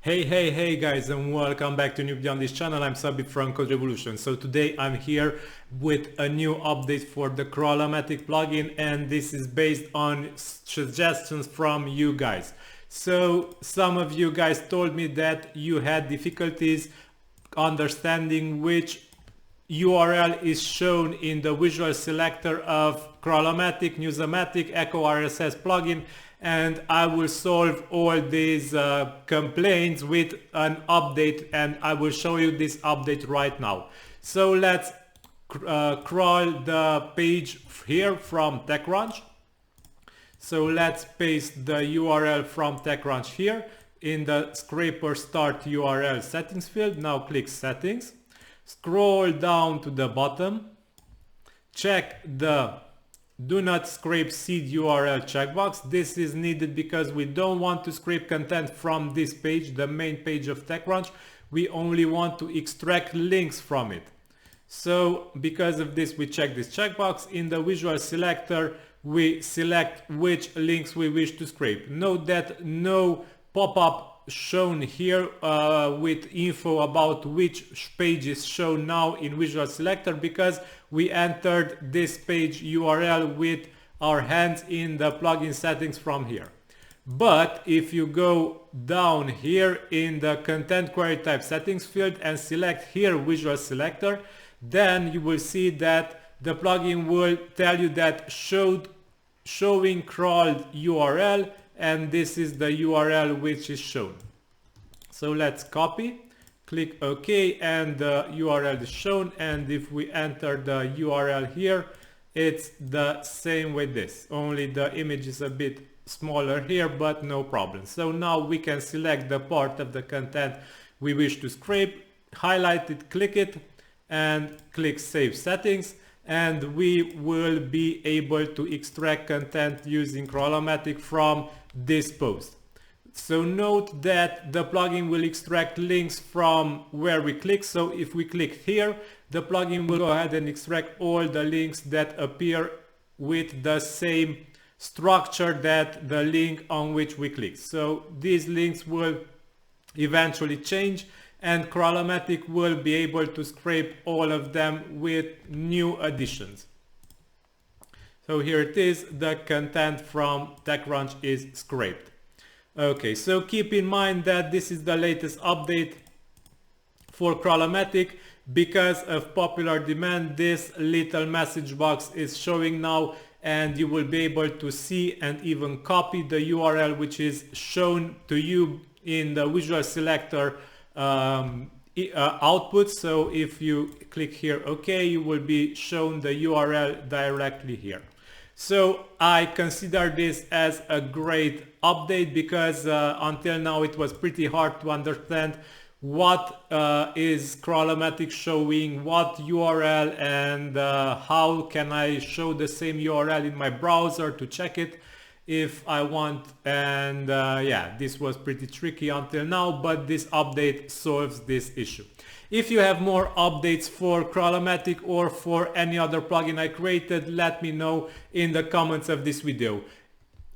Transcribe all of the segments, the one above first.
Hey guys, and welcome back to a new video on this channel. I'm Sabi from CodeRevolution. So today I'm here with a new update for the Crawlomatic plugin, and this is based on suggestions from you guys. So some of you guys told me that you had difficulties understanding which URL is shown in the Visual Selector of Crawlomatic, Newsomatic, Echo RSS plugin, and I will solve all these complaints with an update, and I will show you this update right now. So let's crawl the page here from TechCrunch. So let's paste the URL from TechCrunch here in the scraper start URL settings field. Now click settings, scroll down to the bottom, check the do not scrape seed URL checkbox. This is needed because we don't want to scrape content from this page, the main page of TechCrunch. We only want to extract links from it. So because of this, we check this checkbox. In the Visual Selector, we select which links we wish to scrape. Note that no pop-up shown here with info about which page is shown now in Visual Selector, because we entered this page URL with our hands in the plugin settings from here. But if you go down here in the content query type settings field and select here Visual Selector, then you will see that the plugin will tell you that showing crawled URL, and this is the URL which is shown. So let's copy, click OK, and the URL is shown. And if we enter the URL here, it's the same with this, only the image is a bit smaller here, but no problem. So now we can select the part of the content we wish to scrape, highlight it, click it, and click Save Settings, and we will be able to extract content using Crawlomatic from this post. So note that the plugin will extract links from where we click. So if we click here, the plugin will go ahead and extract all the links that appear with the same structure that the link on which we click. So these links will eventually change, and Crawlomatic will be able to scrape all of them with new additions. So here it is, the content from TechCrunch is scraped. Okay, so keep in mind that this is the latest update for Crawlomatic. Because of popular demand, this little message box is showing now, and you will be able to see and even copy the URL which is shown to you in the Visual Selector output. So if you click here OK, you will be shown the URL directly here. So I consider this as a great update, because until now it was pretty hard to understand what is Crawlomatic showing, what URL, and how can I show the same URL in my browser to check it if I want. And yeah, this was pretty tricky until now, but this update solves this issue. If you have more updates for Crawlomatic or for any other plugin I created, let me know in the comments of this video.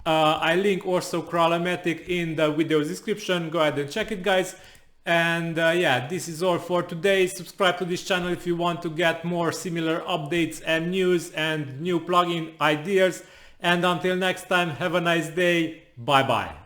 I link also Crawlomatic in the video description. Go ahead and check it, guys. And yeah, this is all for today. Subscribe to this channel if you want to get more similar updates and news and new plugin ideas. And until next time, have a nice day. Bye bye.